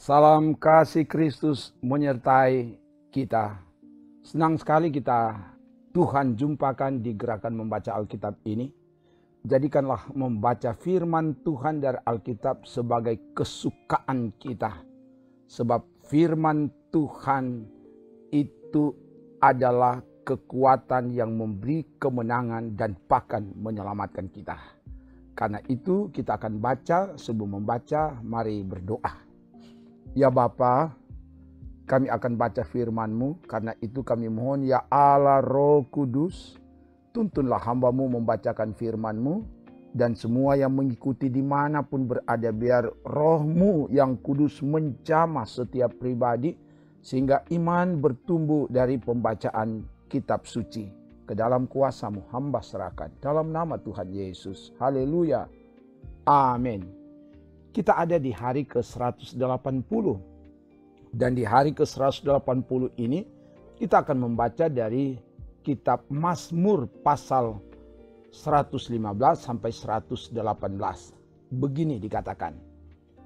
Salam kasih Kristus menyertai kita. Senang sekali Tuhan jumpakan di gerakan membaca Alkitab ini. Jadikanlah membaca firman Tuhan dari Alkitab sebagai kesukaan kita. Sebab firman Tuhan itu adalah kekuatan yang memberi kemenangan dan bahkan menyelamatkan kita. Karena itu kita akan baca, sebelum membaca mari berdoa. Ya Bapa, kami akan baca firman-Mu, karena itu kami mohon ya Allah Roh Kudus, tuntunlah hamba-Mu membacakan firman-Mu, dan semua yang mengikuti dimanapun berada, biar Roh-Mu yang kudus menjamah setiap pribadi, sehingga iman bertumbuh dari pembacaan kitab suci. Ke dalam kuasa-Mu hamba serahkan, dalam nama Tuhan Yesus. Haleluya. Amin. Kita ada di hari ke-180. Dan di hari ke-180 ini kita akan membaca dari kitab Mazmur pasal 115 sampai 118. Begini dikatakan.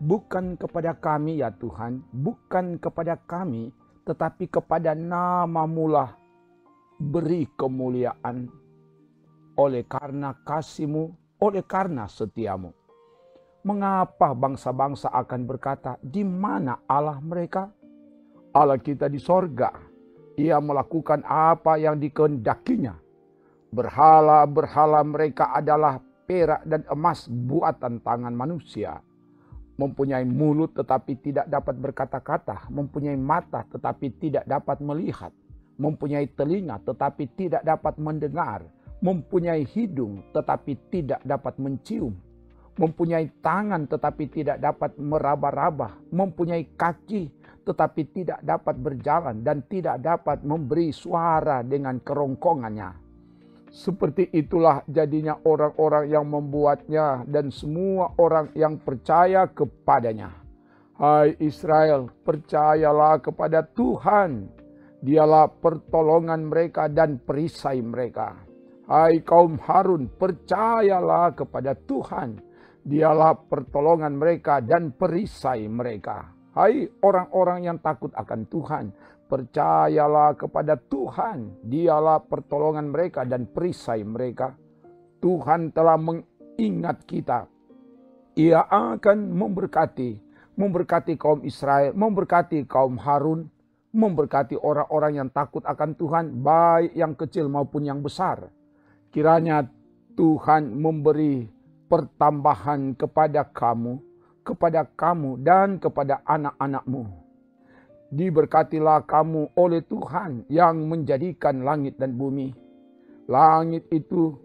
Bukan kepada kami ya Tuhan, bukan kepada kami, tetapi kepada nama-Mu lah beri kemuliaan oleh karena kasih-Mu, oleh karena setia-Mu. Mengapa bangsa-bangsa akan berkata, di mana Allah mereka? Allah kita di sorga. Ia melakukan apa yang dikehendakinya. Berhala-berhala mereka adalah perak dan emas buatan tangan manusia. Mempunyai mulut tetapi tidak dapat berkata-kata. Mempunyai mata tetapi tidak dapat melihat. Mempunyai telinga tetapi tidak dapat mendengar. Mempunyai hidung tetapi tidak dapat mencium. Mempunyai tangan tetapi tidak dapat meraba-raba, mempunyai kaki tetapi tidak dapat berjalan dan tidak dapat memberi suara dengan kerongkongannya. Seperti itulah jadinya orang-orang yang membuatnya dan semua orang yang percaya kepadanya. Hai Israel, percayalah kepada Tuhan. Dialah pertolongan mereka dan perisai mereka. Hai kaum Harun, percayalah kepada Tuhan. Dialah pertolongan mereka dan perisai mereka. Hai orang-orang yang takut akan Tuhan, percayalah kepada Tuhan. Dialah pertolongan mereka dan perisai mereka. Tuhan telah mengingat kita. Ia akan memberkati kaum Israel, memberkati kaum Harun, memberkati orang-orang yang takut akan Tuhan, baik yang kecil maupun yang besar. Kiranya Tuhan memberi pertambahan kepada kamu dan kepada anak-anak-Mu. Diberkatilah kamu oleh Tuhan yang menjadikan langit dan bumi. Langit itu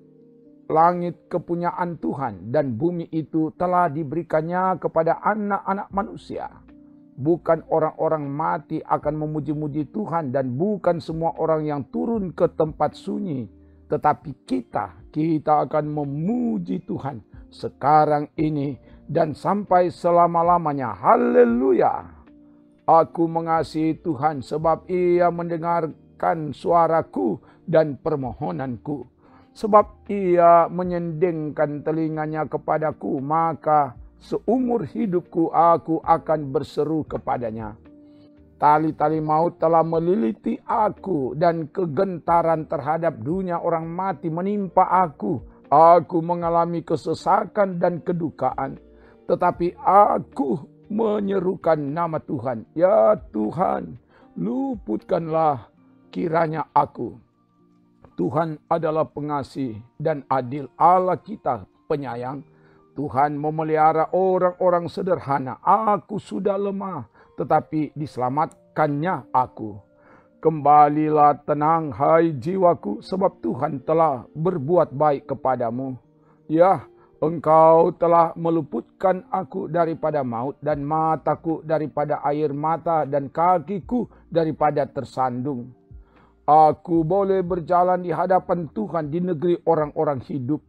langit kepunyaan Tuhan dan bumi itu telah diberikannya kepada anak-anak manusia. Bukan orang-orang mati akan memuji-muji Tuhan dan bukan semua orang yang turun ke tempat sunyi, tetapi kita akan memuji Tuhan sekarang ini dan sampai selama-lamanya. Haleluya. Aku mengasihi Tuhan sebab Ia mendengarkan suaraku dan permohonanku. Sebab Ia menyendingkan telinganya kepadaku, maka seumur hidupku aku akan berseru kepadanya. Tali-tali maut telah meliliti aku dan kegentaran terhadap dunia orang mati menimpa aku. Aku mengalami kesesakan dan kedukaan, tetapi aku menyerukan nama Tuhan. Ya Tuhan, luputkanlah kiranya aku. Tuhan adalah pengasih dan adil, Allah kita penyayang. Tuhan memelihara orang-orang sederhana. Aku sudah lemah, tetapi diselamatkannya aku. Kembalilah tenang hai jiwaku, sebab Tuhan telah berbuat baik kepadamu. Ya, Engkau telah meluputkan aku daripada maut dan mataku daripada air mata dan kakiku daripada tersandung. Aku boleh berjalan di hadapan Tuhan di negeri orang-orang hidup.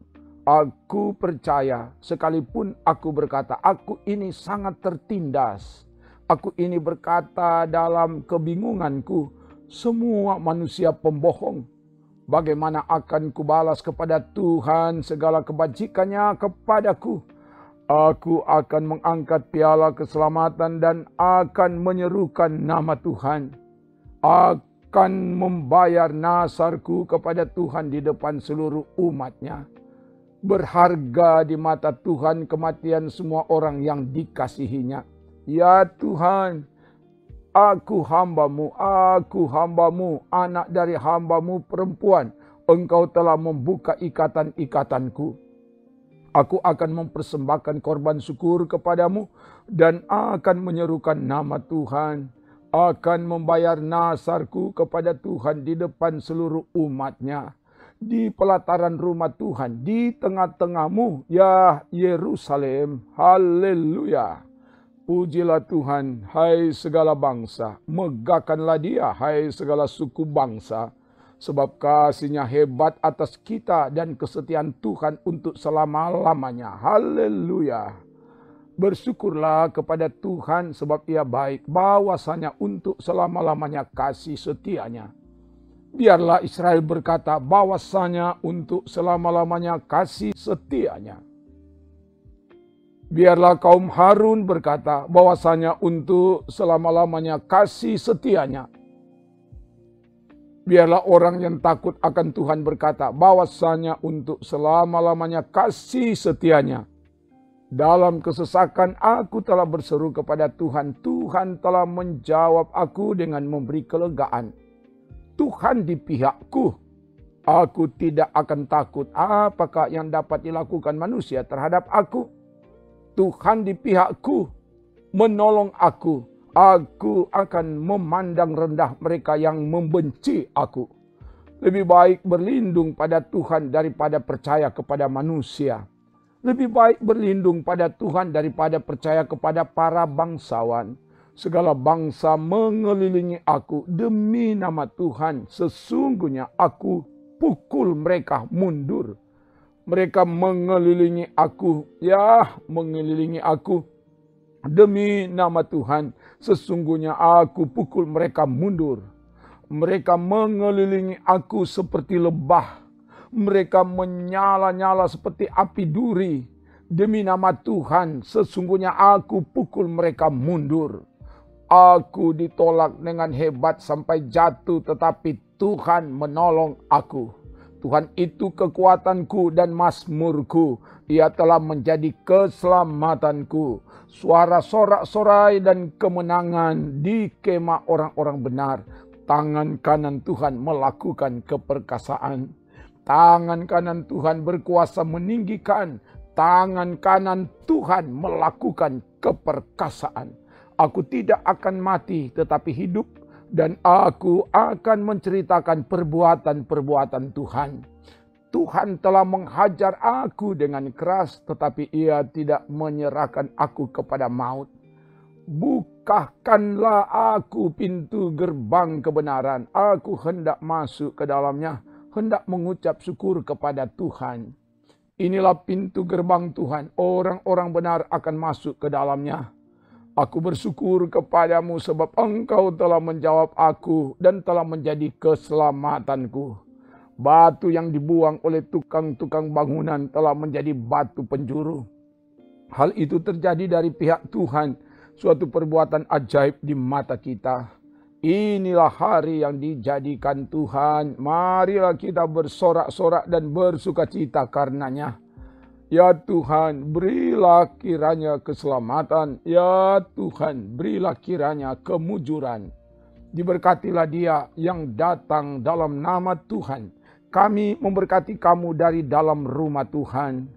Aku percaya sekalipun aku berkata, aku ini sangat tertindas. Aku ini berkata dalam kebingunganku, semua manusia pembohong. Bagaimana akan kubalas kepada Tuhan segala kebajikannya kepadaku? Aku akan mengangkat piala keselamatan dan akan menyerukan nama Tuhan. Akan membayar nasarku kepada Tuhan di depan seluruh umat-Nya. Berharga di mata Tuhan kematian semua orang yang dikasihi-Nya. Ya Tuhan, aku hamba-Mu, anak dari hamba-Mu perempuan. Engkau telah membuka ikatan-ikatanku. Aku akan mempersembahkan korban syukur kepadamu dan akan menyerukan nama Tuhan. Akan membayar nasarku kepada Tuhan di depan seluruh umat-Nya. Di pelataran rumah Tuhan, di tengah-tengahmu, ya Yerusalem. Haleluya. Pujilah Tuhan, hai segala bangsa. Megahkanlah Dia, hai segala suku bangsa. Sebab kasih-Nya hebat atas kita dan kesetiaan Tuhan untuk selama-lamanya. Haleluya. Bersyukurlah kepada Tuhan sebab Ia baik. Bahwasanya untuk selama-lamanya kasih setia-Nya. Biarlah Israel berkata bahwasanya untuk selama-lamanya kasih setia-Nya. Biarlah kaum Harun berkata bahwasanya untuk selama-lamanya kasih setia-Nya. Biarlah orang yang takut akan Tuhan berkata bahwasanya untuk selama-lamanya kasih setia-Nya. Dalam kesesakan aku telah berseru kepada Tuhan. Tuhan telah menjawab aku dengan memberi kelegaan. Tuhan di pihakku. Aku tidak akan takut. Apakah yang dapat dilakukan manusia terhadap aku? Tuhan di pihakku. Menolong aku. Aku akan memandang rendah mereka yang membenci aku. Lebih baik berlindung pada Tuhan daripada percaya kepada manusia. Lebih baik berlindung pada Tuhan daripada percaya kepada para bangsawan. Segala bangsa mengelilingi aku demi nama Tuhan. Sesungguhnya aku pukul mereka mundur. Mereka mengelilingi aku, mengelilingi aku. Demi nama Tuhan, sesungguhnya aku pukul mereka mundur. Mereka mengelilingi aku seperti lebah. Mereka menyala-nyala seperti api duri. Demi nama Tuhan, sesungguhnya aku pukul mereka mundur. Aku ditolak dengan hebat sampai jatuh, tetapi Tuhan menolong aku. Tuhan itu kekuatanku dan mazmurku. Ia telah menjadi keselamatanku. Suara sorak-sorai dan kemenangan di kemah orang-orang benar. Tangan kanan Tuhan melakukan keperkasaan. Tangan kanan Tuhan berkuasa meninggikan. Tangan kanan Tuhan melakukan keperkasaan. Aku tidak akan mati tetapi hidup. Dan aku akan menceritakan perbuatan-perbuatan Tuhan. Tuhan telah menghajar aku dengan keras, tetapi Ia tidak menyerahkan aku kepada maut. Bukakanlah aku pintu gerbang kebenaran. Aku hendak masuk ke dalamnya, hendak mengucap syukur kepada Tuhan. Inilah pintu gerbang Tuhan, orang-orang benar akan masuk ke dalamnya. Aku bersyukur kepadamu sebab Engkau telah menjawab aku dan telah menjadi keselamatanku. Batu yang dibuang oleh tukang-tukang bangunan telah menjadi batu penjuru. Hal itu terjadi dari pihak Tuhan, suatu perbuatan ajaib di mata kita. Inilah hari yang dijadikan Tuhan. Marilah kita bersorak-sorak dan bersukacita karenanya. Ya Tuhan, berilah kiranya keselamatan. Ya Tuhan, berilah kiranya kemujuran. Diberkatilah dia yang datang dalam nama Tuhan. Kami memberkati kamu dari dalam rumah Tuhan.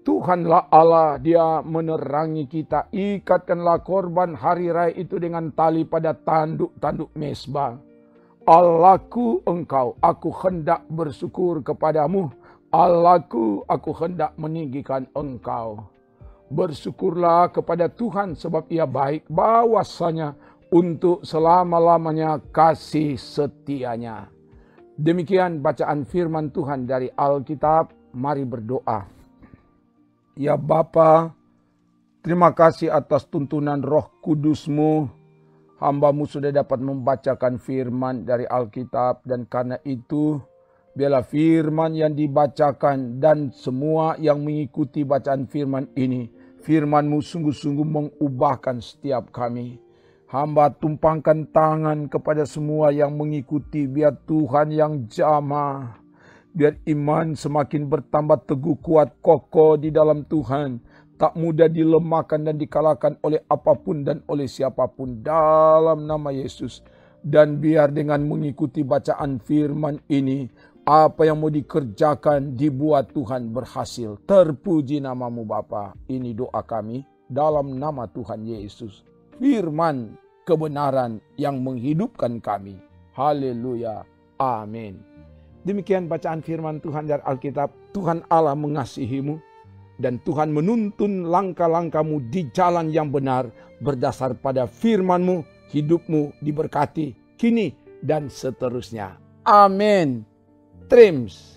Tuhanlah Allah, Dia menerangi kita. Ikatkanlah korban hari raya itu dengan tali pada tanduk-tanduk mesbah. Allahku Engkau, aku hendak bersyukur kepadamu. Allahku, aku hendak meninggikan Engkau. Bersyukurlah kepada Tuhan sebab Ia baik, bahwasanya untuk selama-lamanya kasih setia-Nya. Demikian bacaan firman Tuhan dari Alkitab. Mari berdoa. Ya Bapa, terima kasih atas tuntunan Roh Kudus-Mu. Hamba-Mu sudah dapat membacakan firman dari Alkitab, dan karena itu biarlah firman yang dibacakan dan semua yang mengikuti bacaan firman ini Firman-Mu sungguh-sungguh mengubahkan setiap kami. Hamba tumpangkan tangan kepada semua yang mengikuti. Biar Tuhan yang jamah. Biar iman semakin bertambah teguh, kuat, kokoh di dalam Tuhan. Tak mudah dilemahkan dan dikalahkan oleh apapun dan oleh siapapun. Dalam nama Yesus. Dan biar dengan mengikuti bacaan firman ini, apa yang mau dikerjakan dibuat Tuhan berhasil. Terpuji nama-Mu Bapa. Ini doa kami dalam nama Tuhan Yesus. Firman kebenaran yang menghidupkan kami. Haleluya. Amin. Demikian bacaan firman Tuhan dari Alkitab. Tuhan Allah mengasihimu dan Tuhan menuntun langkah-langkahmu di jalan yang benar berdasar pada firman-Mu. Hidupmu diberkati kini dan seterusnya. Amin. Trims.